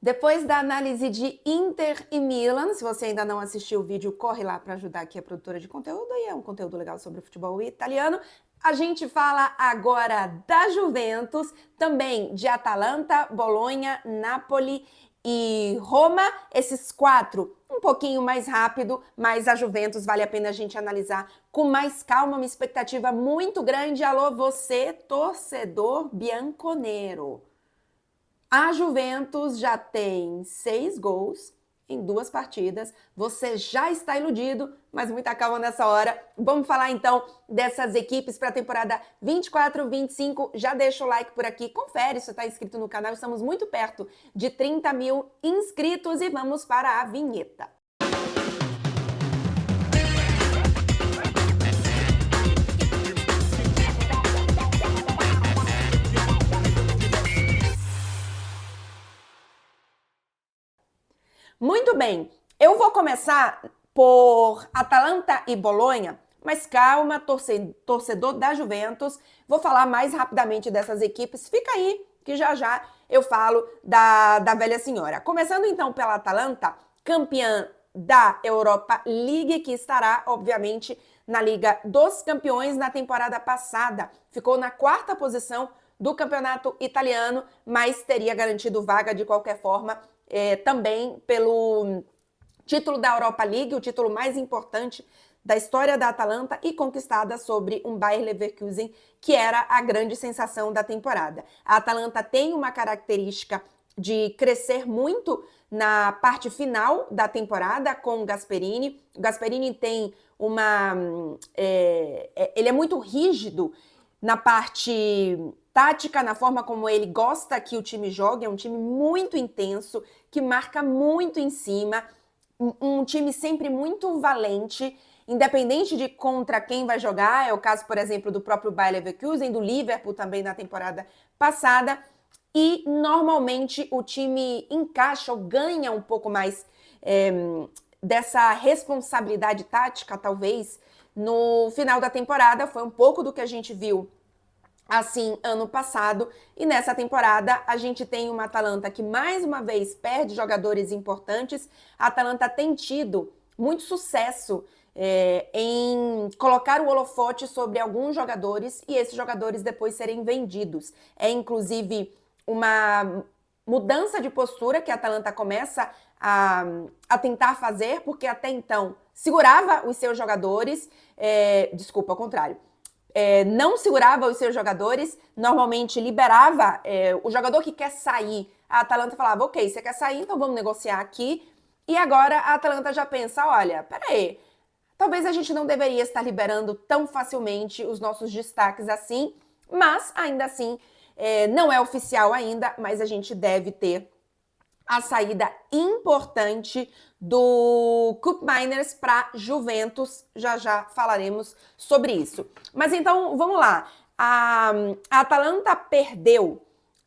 Depois da análise de Inter e Milan, se você ainda não assistiu o vídeo, corre lá para ajudar aqui a produtora de conteúdo, e é um conteúdo legal sobre o futebol italiano. A gente fala agora da Juventus, também de Atalanta, Bolonha, Napoli e Roma. Esses quatro um pouquinho mais rápido, mas a Juventus vale a pena a gente analisar com mais calma, uma expectativa muito grande. Alô, você, torcedor bianconero. A Juventus já tem 6 gols em 2 partidas. Você já está iludido, mas muita calma nessa hora. Vamos falar então dessas equipes para a temporada 24-25. Já deixa o like por aqui, confere se está inscrito no canal. Estamos muito perto de 30 mil inscritos e vamos para a vinheta. Muito bem, eu vou começar por Atalanta e Bolonha, mas calma, torcedor da Juventus, vou falar mais rapidamente dessas equipes, fica aí que já já eu falo da velha senhora. Começando então pela Atalanta, campeã da Europa League, que estará, obviamente, na Liga dos Campeões na temporada passada. Ficou na 4ª posição do campeonato italiano, mas teria garantido vaga de qualquer forma também pelo título da Europa League, o título mais importante da história da Atalanta e conquistada sobre um Bayer Leverkusen, que era a grande sensação da temporada. A Atalanta tem uma característica de crescer muito na parte final da temporada com o Gasperini. O Gasperini tem ele é muito rígido na parte tática, na forma como ele gosta que o time jogue. É um time muito intenso, que marca muito em cima, um time sempre muito valente, independente de contra quem vai jogar. É o caso, por exemplo, do próprio Bayer Leverkusen, do Liverpool também na temporada passada. E normalmente o time encaixa ou ganha um pouco mais dessa responsabilidade tática, talvez, no final da temporada. Foi um pouco do que a gente viu assim ano passado, e nessa temporada a gente tem uma Atalanta que mais uma vez perde jogadores importantes. A Atalanta tem tido muito sucesso em colocar o holofote sobre alguns jogadores e esses jogadores depois serem vendidos. É inclusive uma mudança de postura que a Atalanta começa a tentar fazer, porque até então segurava os seus jogadores, ao contrário, não segurava os seus jogadores, normalmente liberava o jogador que quer sair. A Atalanta falava, ok, você quer sair, então vamos negociar aqui. E agora a Atalanta já pensa, olha, peraí, talvez a gente não deveria estar liberando tão facilmente os nossos destaques assim, mas ainda assim não é oficial ainda, mas a gente deve ter a saída importante do Koopmeiners para Juventus. Já já falaremos sobre isso. Mas então, vamos lá. A Atalanta perdeu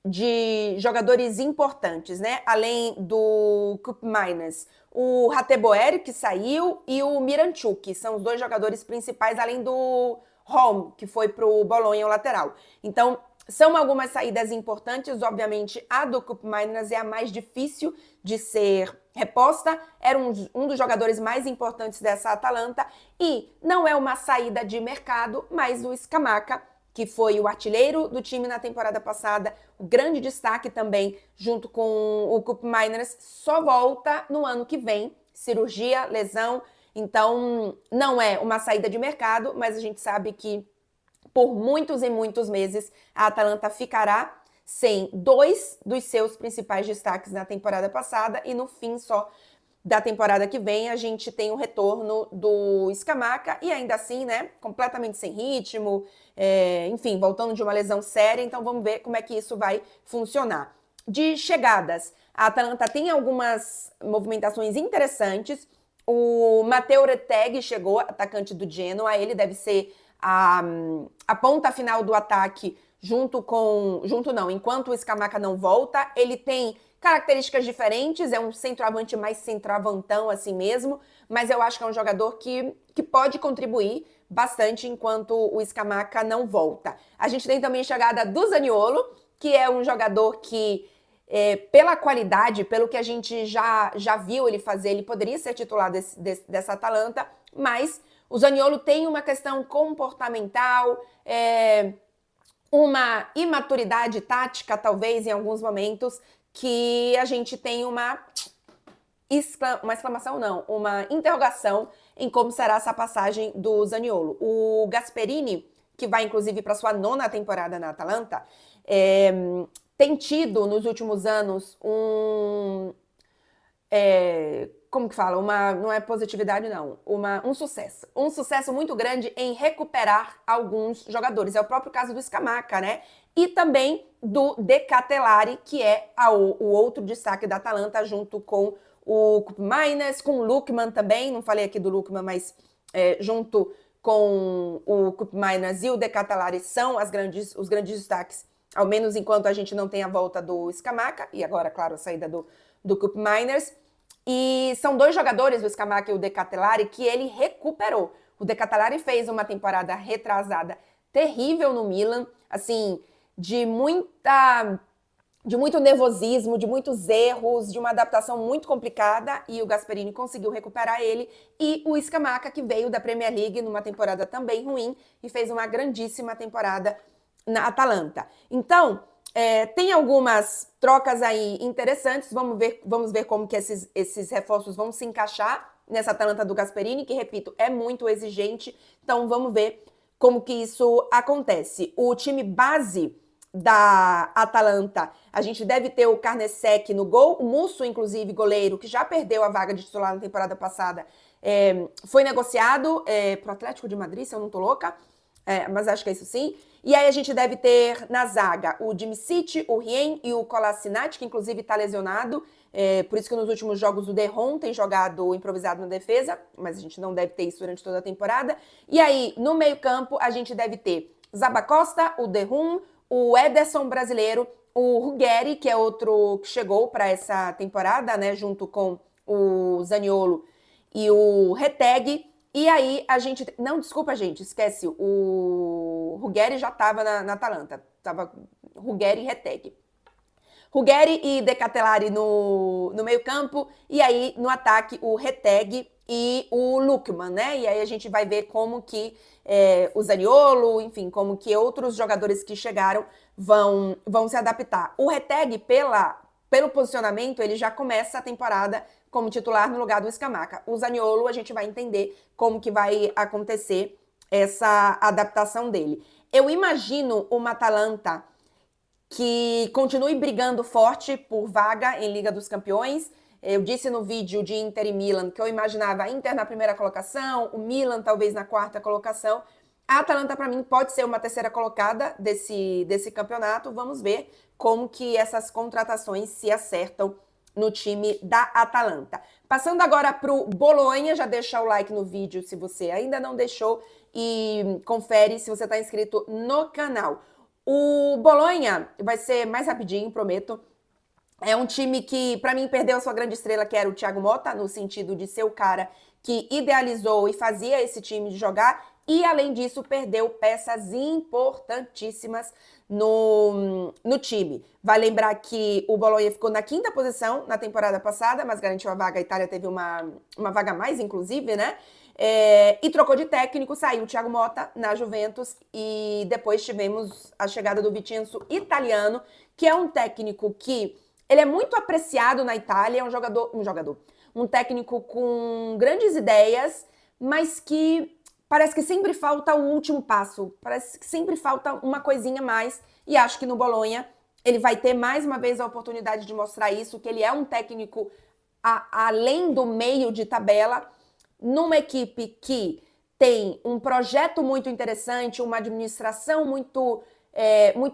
de jogadores importantes, né? Além do Koopmeiners, o Hateboer, que saiu, e o Miranchuk, que são os 2 jogadores principais, além do Holm, que foi para o Bolonha, o lateral. Então, são algumas saídas importantes. Obviamente, a do Koopmeiners é a mais difícil de ser reposta. Era um dos jogadores mais importantes dessa Atalanta. E não é uma saída de mercado, mas o Scamacca, que foi o artilheiro do time na temporada passada, o grande destaque também, junto com o Koopmeiners, só volta no ano que vem. Cirurgia, lesão. Então, não é uma saída de mercado, mas a gente sabe que por muitos e muitos meses a Atalanta ficará sem 2 dos seus principais destaques na temporada passada, e no fim só da temporada que vem a gente tem o retorno do Scamacca, e ainda assim, né, completamente sem ritmo, enfim, voltando de uma lesão séria. Então vamos ver como é que isso vai funcionar. De chegadas, a Atalanta tem algumas movimentações interessantes. O Matteo Retegui chegou, atacante do Genoa. Ele deve ser a ponta final do ataque enquanto o Scamacca não volta. Ele tem características diferentes, é um centroavante mais centroavantão assim mesmo, mas eu acho que é um jogador que pode contribuir bastante enquanto o Scamacca não volta. A gente tem também a chegada do Zaniolo, que é um jogador que pela qualidade, pelo que a gente já viu ele fazer, ele poderia ser titular dessa Atalanta, mas o Zaniolo tem uma questão comportamental, uma imaturidade tática, talvez, em alguns momentos, que a gente tem uma exclamação, não, uma interrogação em como será essa passagem do Zaniolo. O Gasperini, que vai inclusive para sua 9ª temporada na Atalanta, tem tido nos últimos anos como que fala? Não é positividade, não. Um sucesso. Um sucesso muito grande em recuperar alguns jogadores. É o próprio caso do Scamacca, né? E também do De Ketelaere, que é o outro destaque da Atalanta, junto com o Koopmeiners, com o Lookman também. Não falei aqui do Lookman, mas junto com o Koopmeiners e o De Ketelaere são os grandes destaques, ao menos enquanto a gente não tem a volta do Scamacca, e agora, claro, a saída do Koopmeiners. E são 2 jogadores, o Scamacca e o De Ketelaere, que ele recuperou. O De Ketelaere fez uma temporada retrasada terrível no Milan, assim, de muito nervosismo, de muitos erros, de uma adaptação muito complicada, e o Gasperini conseguiu recuperar ele. E o Scamacca, que veio da Premier League numa temporada também ruim e fez uma grandíssima temporada na Atalanta. Então, tem algumas trocas aí interessantes, vamos ver como que esses reforços vão se encaixar nessa Atalanta do Gasperini, que, repito, é muito exigente, então vamos ver como que isso acontece. O time base da Atalanta, a gente deve ter o Carnesecchi no gol, o Musso, inclusive, goleiro, que já perdeu a vaga de titular na temporada passada, foi negociado pro Atlético de Madrid, se eu não tô louca, mas acho que é isso sim. E aí a gente deve ter na zaga o Djimicic, o Rien e o Kolasinac, que inclusive está lesionado. Por isso que nos últimos jogos o De Jong tem jogado improvisado na defesa, mas a gente não deve ter isso durante toda a temporada. E aí, no meio-campo, a gente deve ter Zappacosta, o De Jong, o Ederson brasileiro, o Ruggeri, que é outro que chegou para essa temporada, né, junto com o Zaniolo e o Retegui. E aí a gente... Não, desculpa, gente, esquece. O Ruggeri já estava na Atalanta. Tava Ruggeri e Retegui. Ruggeri e De Ketelaere no meio-campo. E aí, no ataque, o Retegui e o Lookman, né? E aí a gente vai ver como que o Zaniolo, enfim, como que outros jogadores que chegaram vão se adaptar. O Retegui, pelo posicionamento, ele já começa a temporada como titular no lugar do Scamacca. O Zaniolo, a gente vai entender como que vai acontecer essa adaptação dele. Eu imagino uma Atalanta que continue brigando forte por vaga em Liga dos Campeões. Eu disse no vídeo de Inter e Milan que eu imaginava a Inter na primeira colocação, o Milan talvez na 4ª colocação. A Atalanta, para mim, pode ser uma 3ª colocada desse campeonato. Vamos ver como que essas contratações se acertam no time da Atalanta. Passando agora para o Bolonha, já deixa o like no vídeo se você ainda não deixou e confere se você está inscrito no canal. O Bolonha vai ser mais rapidinho, prometo. É um time que, para mim, perdeu a sua grande estrela, que era o Thiago Motta, no sentido de ser o cara que idealizou e fazia esse time jogar. E, além disso, perdeu peças importantíssimas no time. Vai lembrar que o Bolonha ficou na 5ª posição na temporada passada, mas garantiu a vaga. A Itália teve uma vaga a mais, inclusive, né? E trocou de técnico, saiu o Thiago Motta na Juventus e depois tivemos a chegada do Vincenzo Italiano, que é um técnico que ele é muito apreciado na Itália, é um técnico com grandes ideias, mas que parece que sempre falta o último passo, parece que sempre falta uma coisinha a mais, e acho que no Bolonha ele vai ter mais uma vez a oportunidade de mostrar isso, que ele é um técnico além do meio de tabela, numa equipe que tem um projeto muito interessante, uma administração muito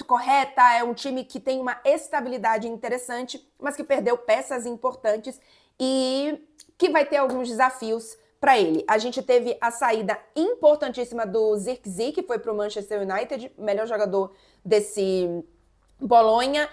correta, é um time que tem uma estabilidade interessante, mas que perdeu peças importantes e que vai ter alguns desafios para ele. A gente teve a saída importantíssima do Zirkzee, que foi para o Manchester United, melhor jogador desse Bolonha,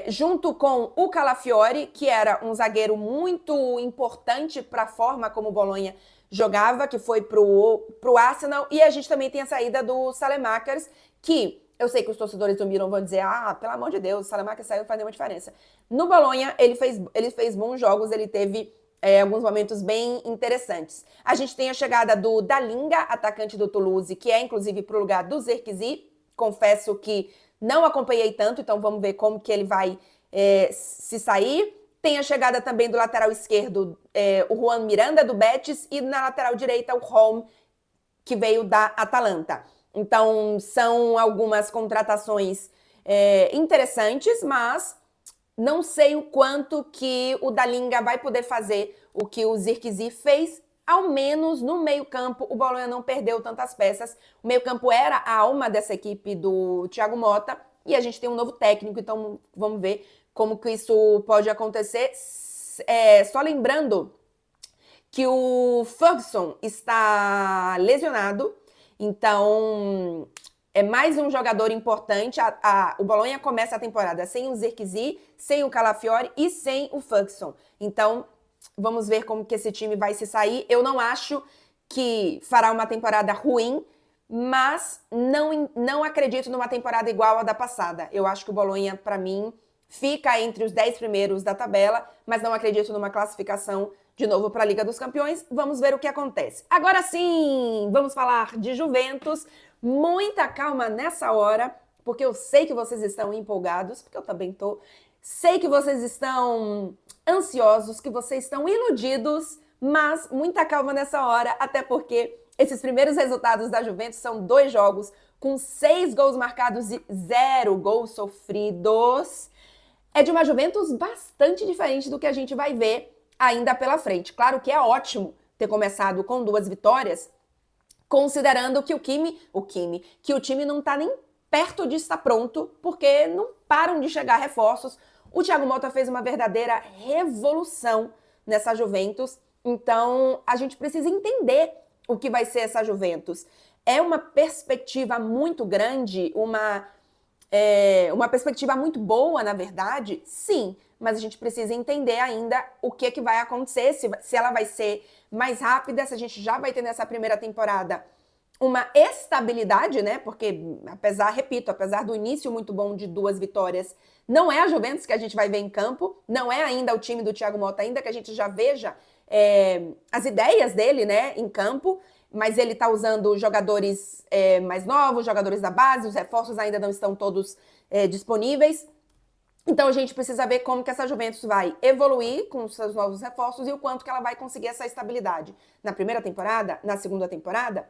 junto com o Calafiori, que era um zagueiro muito importante para a forma como o Bolonha jogava, que foi pro Arsenal, e a gente também tem a saída do Saelemaekers, que Eu sei que os torcedores do Milan vão dizer, pelo amor de Deus, o Salamaca saiu, não faz nenhuma diferença. No Bolonha, ele fez bons jogos, ele teve alguns momentos bem interessantes. A gente tem a chegada do Dalinga, atacante do Toulouse, que é inclusive pro lugar do Zirkzee. Confesso que não acompanhei tanto, então vamos ver como que ele vai se sair. Tem a chegada também do lateral esquerdo, o Juan Miranda, do Betis, e na lateral direita, o Holm, que veio da Atalanta. Então, são algumas contratações interessantes, mas não sei o quanto que o Dalinga vai poder fazer o que o Zirkzee fez. Ao menos no meio-campo, o Bolonha não perdeu tantas peças. O meio-campo era a alma dessa equipe do Thiago Motta e a gente tem um novo técnico, então vamos ver como que isso pode acontecer. Só lembrando que o Ferguson está lesionado, então é mais um jogador importante. O Bolonha começa a temporada sem o Zirkzee, sem o Calafiori e sem o Ferguson. Então, vamos ver como que esse time vai se sair. Eu não acho que fará uma temporada ruim, mas não acredito numa temporada igual à da passada. Eu acho que o Bolonha, para mim, fica entre os 10 primeiros da tabela, mas não acredito numa classificação de novo para a Liga dos Campeões. Vamos ver o que acontece. Agora sim, vamos falar de Juventus. Muita calma nessa hora, porque eu sei que vocês estão empolgados, porque eu também estou. Sei que vocês estão ansiosos, que vocês estão iludidos, mas muita calma nessa hora, até porque esses primeiros resultados da Juventus são 2 jogos com 6 gols marcados e 0 gols sofridos. É de uma Juventus bastante diferente do que a gente vai ver ainda pela frente. Claro que é ótimo ter começado com 2 vitórias, considerando que que o time não está nem perto de estar pronto, porque não param de chegar reforços. O Thiago Motta fez uma verdadeira revolução nessa Juventus, então a gente precisa entender o que vai ser essa Juventus. É uma perspectiva muito grande, uma perspectiva muito boa, na verdade, sim, mas a gente precisa entender ainda o que vai acontecer, se ela vai ser mais rápida, se a gente já vai ter nessa primeira temporada uma estabilidade, né? Porque, apesar do início muito bom de 2 vitórias, não é a Juventus que a gente vai ver em campo, não é ainda o time do Thiago Motta, ainda que a gente já veja as ideias dele, né, em campo, mas ele tá usando jogadores mais novos, jogadores da base, os reforços ainda não estão todos disponíveis. Então a gente precisa ver como que essa Juventus vai evoluir com os seus novos reforços e o quanto que ela vai conseguir essa estabilidade na primeira temporada, na segunda temporada.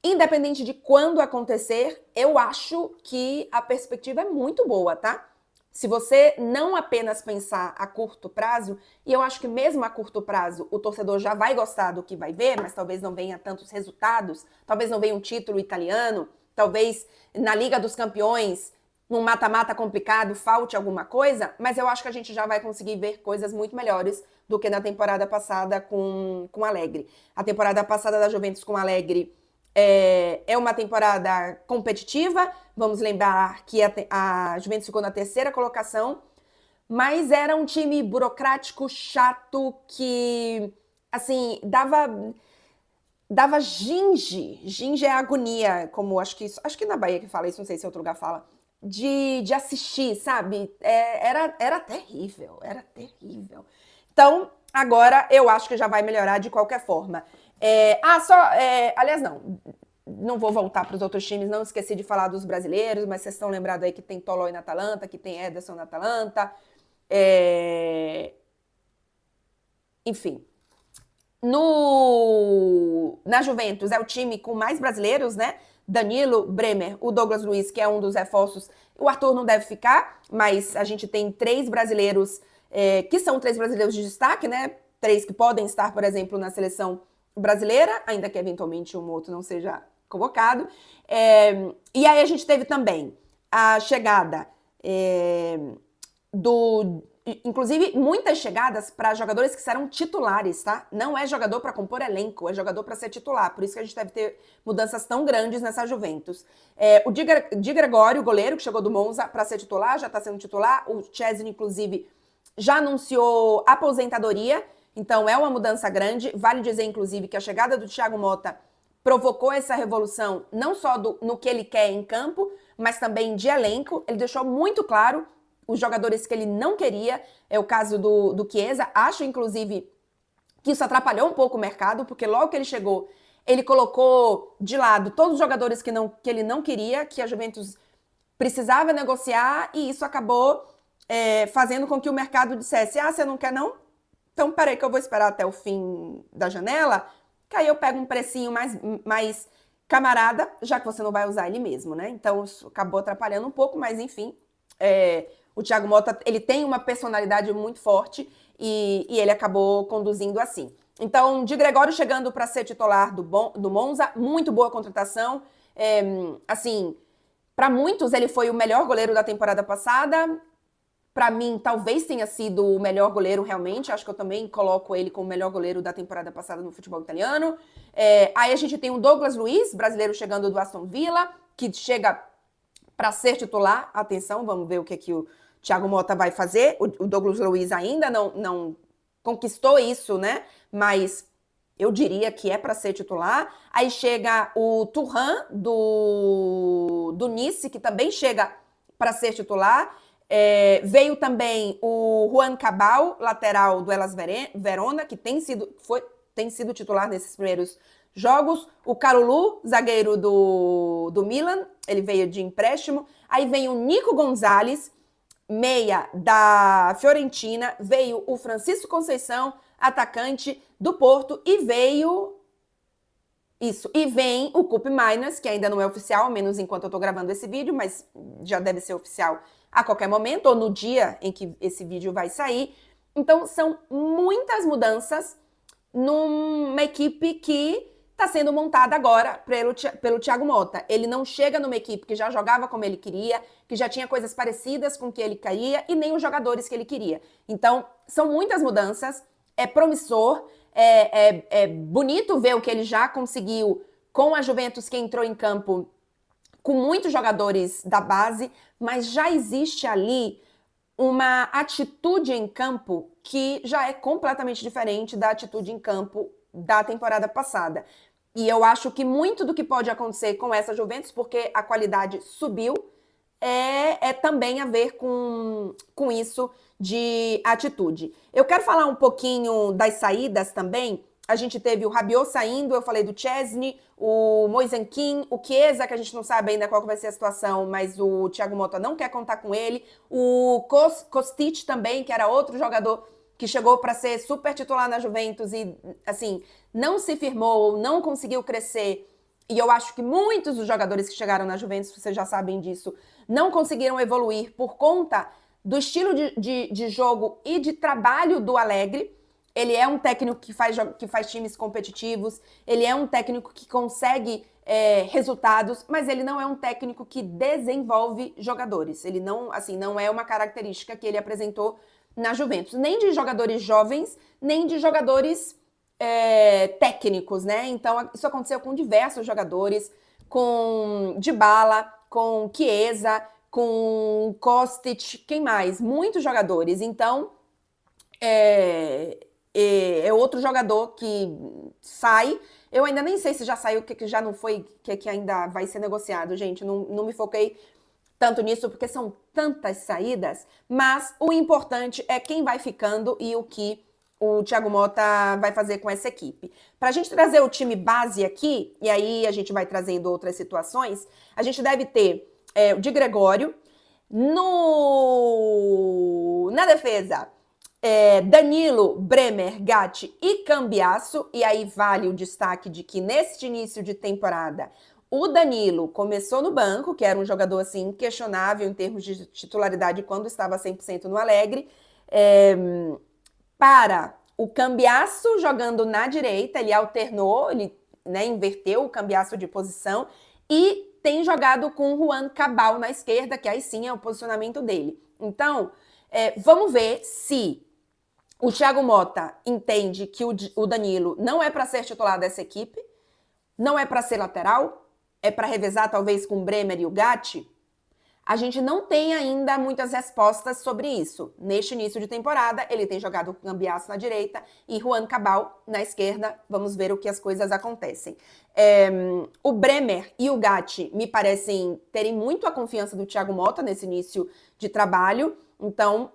Independente de quando acontecer, eu acho que a perspectiva é muito boa, tá? Se você não apenas pensar a curto prazo, e eu acho que mesmo a curto prazo o torcedor já vai gostar do que vai ver, mas talvez não venha tantos resultados, talvez não venha um título italiano, talvez na Liga dos Campeões, num mata-mata complicado, falte alguma coisa, mas eu acho que a gente já vai conseguir ver coisas muito melhores do que na temporada passada com Allegri. A temporada passada da Juventus com Allegri é uma temporada competitiva, vamos lembrar que a Juventus ficou na 3ª colocação, mas era um time burocrático, chato, que, assim, dava ginge. Ginge é agonia, como acho que na Bahia que fala isso, não sei se outro lugar fala, de assistir, sabe? Era terrível, era terrível. Então, agora eu acho que já vai melhorar de qualquer forma. Aliás, não vou voltar para os outros times, não esqueci de falar dos brasileiros, mas vocês estão lembrados aí que tem Tolói na Atalanta, que tem Ederson na Atalanta. Enfim. Na Juventus é o time com mais brasileiros, né? Danilo, Bremer, o Douglas Luiz, que é um dos reforços. O Arthur não deve ficar, mas a gente tem 3 brasileiros, que são 3 brasileiros de destaque, né? 3 que podem estar, por exemplo, na seleção brasileira, ainda que eventualmente um outro não seja convocado. E aí a gente teve também a chegada inclusive, muitas chegadas para jogadores que serão titulares, tá? Não é jogador para compor elenco, é jogador para ser titular. Por isso que a gente deve ter mudanças tão grandes nessa Juventus. O Di Gregório, goleiro, que chegou do Monza para ser titular, já está sendo titular. O Chesney, inclusive, já anunciou aposentadoria. Então, é uma mudança grande. Vale dizer, inclusive, que a chegada do Thiago Motta provocou essa revolução, não só no que ele quer em campo, mas também de elenco. Ele deixou muito claro os jogadores que ele não queria. É o caso do Chiesa. Acho, inclusive, que isso atrapalhou um pouco o mercado, porque logo que ele chegou, ele colocou de lado todos os jogadores que ele não queria, que a Juventus precisava negociar, e isso acabou fazendo com que o mercado dissesse: você não quer não? Então peraí que eu vou esperar até o fim da janela, que aí eu pego um precinho mais camarada, já que você não vai usar ele mesmo, né? Então isso acabou atrapalhando um pouco, mas enfim, o Thiago Motta, ele tem uma personalidade muito forte e ele acabou conduzindo assim. Então, Di Gregorio chegando para ser titular do Monza, muito boa contratação. Assim, para muitos ele foi o melhor goleiro da temporada passada. Para mim, talvez tenha sido o melhor goleiro realmente. Acho que eu também coloco ele como o melhor goleiro da temporada passada no futebol italiano. Aí a gente tem o Douglas Luiz, brasileiro chegando do Aston Villa, que chega para ser titular. Atenção, vamos ver o que o Thiago Motta vai fazer. O Douglas Luiz ainda não conquistou isso, né? Mas eu diria que é para ser titular. Aí chega o Thuram do Nice, que também chega para ser titular. Veio também o Juan Cabal, lateral do Hellas Verona, que tem sido titular nesses primeiros jogos. O Kalulu, zagueiro do Milan, ele veio de empréstimo. Aí vem o Nico Gonzalez, meia da Fiorentina. Veio o Francisco Conceição, atacante do Porto. E vem o Koop Meiners, que ainda não é oficial, ao menos enquanto eu tô gravando esse vídeo, mas já deve ser oficial a qualquer momento, ou no dia em que esse vídeo vai sair. Então, são muitas mudanças numa equipe que está sendo montada agora pelo Thiago Motta. Ele não chega numa equipe que já jogava como ele queria, que já tinha coisas parecidas com o que ele queria, e nem os jogadores que ele queria. Então, são muitas mudanças, é promissor, é bonito ver o que ele já conseguiu com a Juventus, que entrou em campo com muitos jogadores da base, mas já existe ali uma atitude em campo que já é completamente diferente da atitude em campo da temporada passada. E eu acho que muito do que pode acontecer com essa Juventus, porque a qualidade subiu, também a ver com isso de atitude. Eu quero falar um pouquinho das saídas também. A gente teve o Rabiot saindo, eu falei do Chesney, o Moisekin, o Chiesa, que a gente não sabe ainda qual vai ser a situação, mas o Thiago Motta não quer contar com ele. O Kostic também, que era outro jogador que chegou para ser super titular na Juventus e, assim, não se firmou, não conseguiu crescer. E eu acho que muitos dos jogadores que chegaram na Juventus, vocês já sabem disso, não conseguiram evoluir por conta do estilo de jogo e de trabalho do Allegri. Ele é um técnico que faz times competitivos, ele é um técnico que consegue resultados, mas ele não é um técnico que desenvolve jogadores. Ele não é uma característica que ele apresentou na Juventus, nem de jogadores jovens, nem de jogadores técnicos, né? Então, isso aconteceu com diversos jogadores, com Dybala, com Chiesa, com Kostic, quem mais? Muitos jogadores. Então, é outro jogador que sai. Eu ainda nem sei se já saiu, que já não foi, que ainda vai ser negociado, gente. Não me foquei tanto nisso, porque são tantas saídas. Mas o importante é quem vai ficando e o que o Thiago Motta vai fazer com essa equipe. Para a gente trazer o time base aqui, e aí a gente vai trazendo outras situações, a gente deve ter o Di Gregorio. Na defesa, Danilo, Bremer, Gatti e Cambiasso. E aí vale o destaque de que neste início de temporada, o Danilo começou no banco, que era um jogador assim questionável em termos de titularidade quando estava 100% no Alegre, para o Cambiasso jogando na direita. Ele alternou, ele inverteu o Cambiasso de posição e tem jogado com o Juan Cabal na esquerda, que aí sim é o posicionamento dele. Então, vamos ver se o Thiago Motta entende que o Danilo não é para ser titular dessa equipe, não é para ser lateral, é para revezar talvez com o Bremer e o Gatti. A gente não tem ainda muitas respostas sobre isso. Neste início de temporada, ele tem jogado com Cambiasso na direita e Juan Cabal na esquerda. Vamos ver o que as coisas acontecem. O Bremer e o Gatti me parecem terem muito a confiança do Thiago Motta nesse início de trabalho. Então,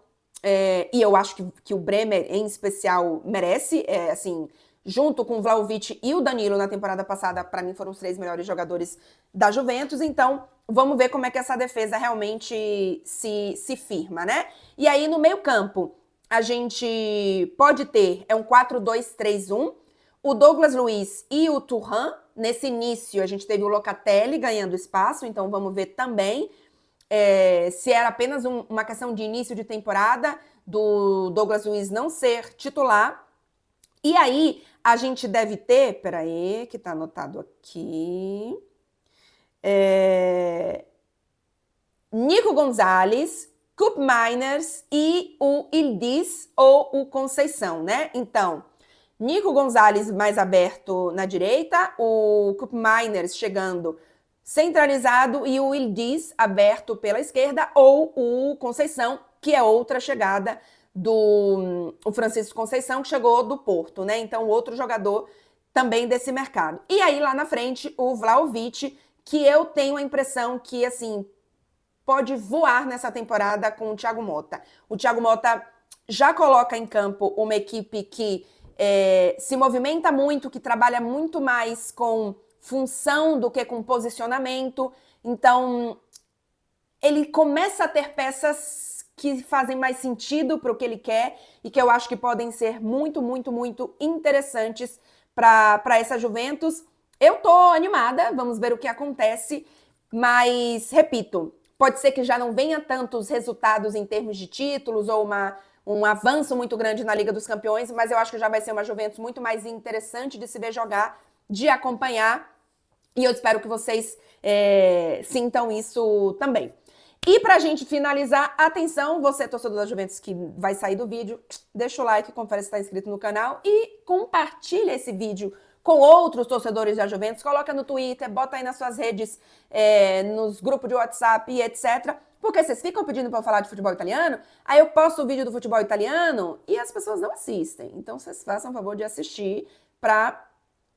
e eu acho que o Bremer, em especial, merece, assim, junto com o Vlahovic e o Danilo na temporada passada, para mim foram os 3 melhores jogadores da Juventus. Então, vamos ver como é que essa defesa realmente se firma, né? E aí, no meio campo, a gente pode ter, um 4-2-3-1, o Douglas Luiz e o Thuram. Nesse início, a gente teve o Locatelli ganhando espaço, então vamos ver também se era apenas uma questão de início de temporada, do Douglas Luiz não ser titular. E aí, a gente deve ter, peraí, que tá anotado aqui, Nico Gonzalez, Koop Meiners e o Yildiz ou o Conceição, né? Então, Nico Gonzalez mais aberto na direita, o Koop Meiners chegando centralizado e o Yildiz aberto pela esquerda, ou o Conceição, que é outra chegada o Francisco Conceição, que chegou do Porto, né? Então, outro jogador também desse mercado. E aí, lá na frente, o Vlahovic, que eu tenho a impressão que, assim, pode voar nessa temporada com o Thiago Motta. O Thiago Motta já coloca em campo uma equipe que se movimenta muito, que trabalha muito mais com função do que com posicionamento. Então, ele começa a ter peças que fazem mais sentido para o que ele quer e que eu acho que podem ser muito, muito, muito interessantes para essa Juventus. Eu tô animada, vamos ver o que acontece, mas, repito, pode ser que já não venha tantos resultados em termos de títulos ou um avanço muito grande na Liga dos Campeões, mas eu acho que já vai ser uma Juventus muito mais interessante de se ver jogar, de acompanhar, e eu espero que vocês sintam isso também. E pra gente finalizar, atenção, você torcedor da Juventus que vai sair do vídeo, deixa o like, confere se está inscrito no canal e compartilha esse vídeo com outros torcedores da Juventus, coloca no Twitter, bota aí nas suas redes, nos grupos de WhatsApp e etc. Porque vocês ficam pedindo para eu falar de futebol italiano, aí eu posto o vídeo do futebol italiano e as pessoas não assistem. Então vocês façam o favor de assistir para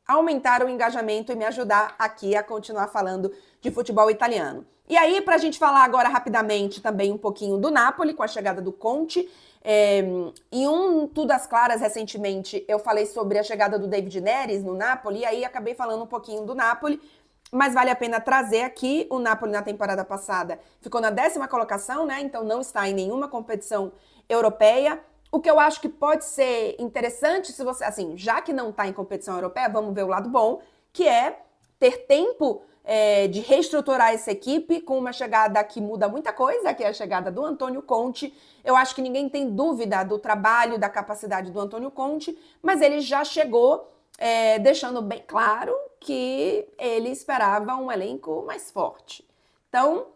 aumentar o engajamento e me ajudar aqui a continuar falando de futebol italiano. E aí, para a gente falar agora rapidamente também um pouquinho do Napoli, com a chegada do Conte. Em Tudo às Claras, recentemente, eu falei sobre a chegada do David Neres no Napoli, e aí acabei falando um pouquinho do Napoli, mas vale a pena trazer aqui. O Napoli, na temporada passada, ficou na 10ª colocação, né? Então não está em nenhuma competição europeia. O que eu acho que pode ser interessante, se você, assim, já que não está em competição europeia, vamos ver o lado bom, que é ter tempo de reestruturar essa equipe com uma chegada que muda muita coisa, que é a chegada do Antônio Conte. Eu acho que ninguém tem dúvida do trabalho, da capacidade do Antônio Conte, mas ele já chegou deixando bem claro que ele esperava um elenco mais forte. Então,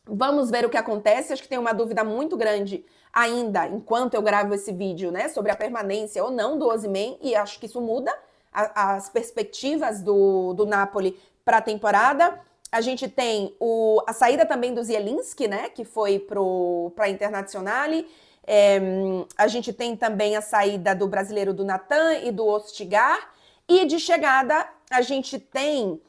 vamos ver o que acontece. Acho que tem uma dúvida muito grande ainda, enquanto eu gravo esse vídeo, né, sobre a permanência ou não do Osimhen, e acho que isso muda as perspectivas do Napoli para a temporada. A gente tem a saída também do Zielinski, né, que foi para a Internazionale. A gente tem também a saída do brasileiro do Natan e do Ostigar. E de chegada, a gente tem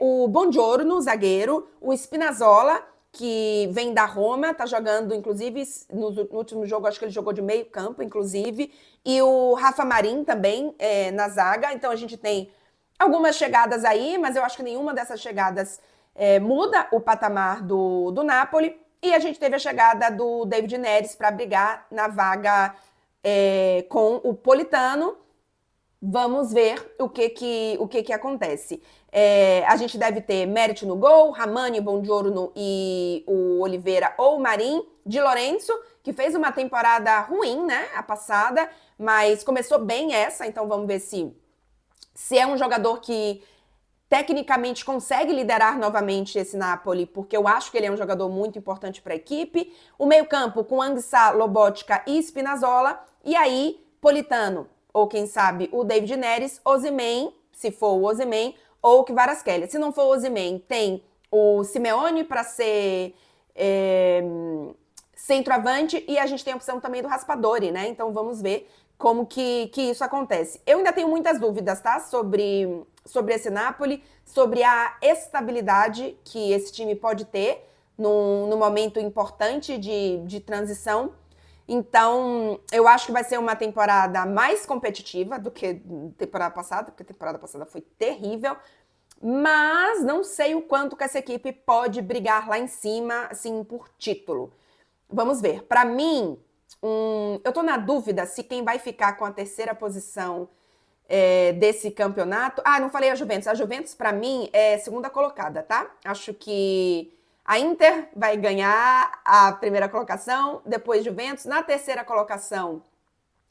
o Buongiorno, zagueiro, o Spinazzola, que vem da Roma, tá jogando, inclusive, no último jogo, acho que ele jogou de meio campo, inclusive, e o Rafa Marin também na zaga. Então a gente tem algumas chegadas aí, mas eu acho que nenhuma dessas chegadas muda o patamar do Napoli. E a gente teve a chegada do David Neres para brigar na vaga com o Politano. Vamos ver o que acontece. A gente deve ter Mérito no gol, Ramani, Buongiorno e o Oliveira ou Marin, Di Lorenzo, que fez uma temporada ruim, né, a passada, mas começou bem essa, então vamos ver se é um jogador que tecnicamente consegue liderar novamente esse Napoli, porque eu acho que ele é um jogador muito importante para a equipe. O meio-campo com Anguissa, Lobotka e Spinazzola, e aí Politano, ou quem sabe o David Neres, Osimhen, se for o Osimhen, ou o Kvaratskhelia. Se não for o Osimhen, tem o Simeone para ser centroavante e a gente tem a opção também do Raspadori, né? Então vamos ver como que isso acontece. Eu ainda tenho muitas dúvidas, tá? Sobre esse Napoli, sobre a estabilidade que esse time pode ter num momento importante de transição. Então, eu acho que vai ser uma temporada mais competitiva do que temporada passada, porque a temporada passada foi terrível. Mas não sei o quanto que essa equipe pode brigar lá em cima, assim, por título. Vamos ver. Para mim, eu tô na dúvida se quem vai ficar com a terceira posição desse campeonato... Ah, não falei a Juventus. A Juventus, para mim, é segunda colocada, tá? Acho que a Inter vai ganhar a primeira colocação, depois Juventus. Na terceira colocação,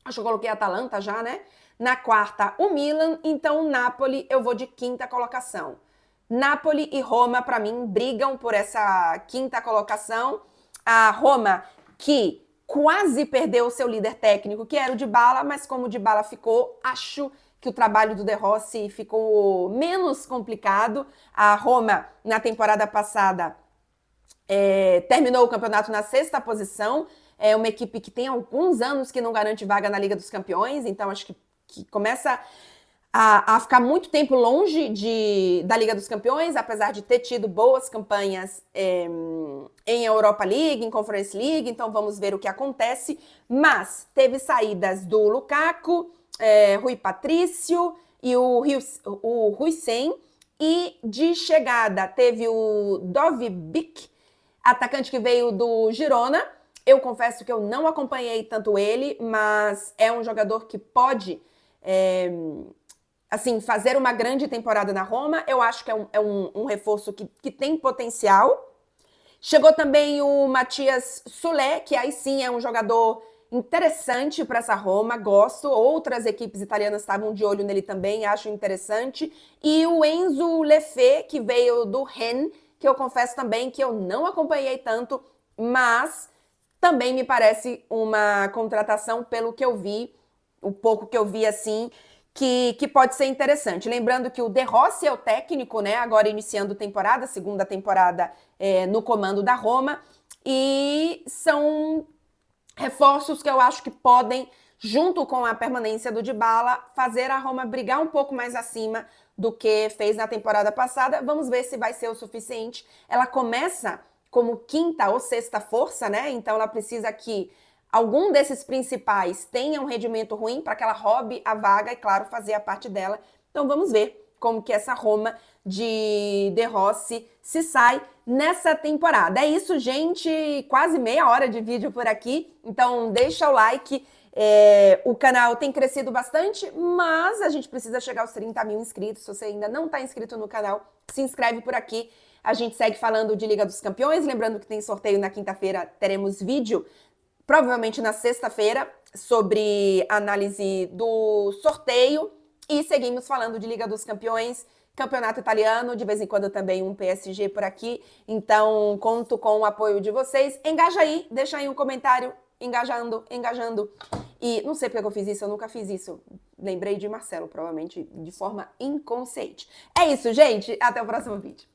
acho que eu coloquei a Atalanta já, né? Na quarta, o Milan. Então, o Napoli, eu vou de quinta colocação. Napoli e Roma, para mim, brigam por essa quinta colocação. A Roma, que quase perdeu o seu líder técnico, que era o Dybala, mas como o Dybala ficou, acho que o trabalho do De Rossi ficou menos complicado. A Roma, na temporada passada, terminou o campeonato na sexta posição. É uma equipe que tem alguns anos que não garante vaga na Liga dos Campeões, então acho que começa a ficar muito tempo longe da Liga dos Campeões, apesar de ter tido boas campanhas em Europa League, em Conference League, então vamos ver o que acontece. Mas teve saídas do Lukaku, Rui Patrício e o Huijsen, e de chegada teve o Dovbyk, atacante que veio do Girona. Eu confesso que eu não acompanhei tanto ele, mas é um jogador que pode assim, fazer uma grande temporada na Roma. Eu acho que é um reforço que tem potencial. Chegou também o Matias Soulé, que aí sim é um jogador interessante para essa Roma, gosto. Outras equipes italianas estavam de olho nele também, acho interessante. E o Enzo Lefebvre, que veio do Rennes, que eu confesso também que eu não acompanhei tanto, mas também me parece uma contratação, pelo que eu vi, o pouco que eu vi assim, que pode ser interessante. Lembrando que o De Rossi é o técnico, né? Agora iniciando temporada, segunda temporada no comando da Roma, e são reforços que eu acho que podem, junto com a permanência do Dybala, fazer a Roma brigar um pouco mais acima do que fez na temporada passada. Vamos ver se vai ser o suficiente. Ela começa como quinta ou sexta força, né? Então ela precisa que algum desses principais tenha um rendimento ruim para que ela roube a vaga e, claro, fazer a parte dela. Então vamos ver como que essa Roma de De Rossi se sai nessa temporada. É isso, gente. Quase meia hora de vídeo por aqui. Então deixa o like. O canal tem crescido bastante, mas a gente precisa chegar aos 30 mil inscritos. Se você ainda não está inscrito no canal, se inscreve por aqui. A gente segue falando de Liga dos Campeões. Lembrando que tem sorteio na quinta-feira, teremos vídeo, provavelmente na sexta-feira, sobre análise do sorteio. E seguimos falando de Liga dos Campeões, Campeonato Italiano, de vez em quando também um PSG por aqui. Então, conto com o apoio de vocês. Engaja aí, deixa aí um comentário, engajando. E não sei porque eu fiz isso, eu nunca fiz isso. Lembrei de Marcelo, provavelmente de forma inconsciente. É isso, gente. Até o próximo vídeo.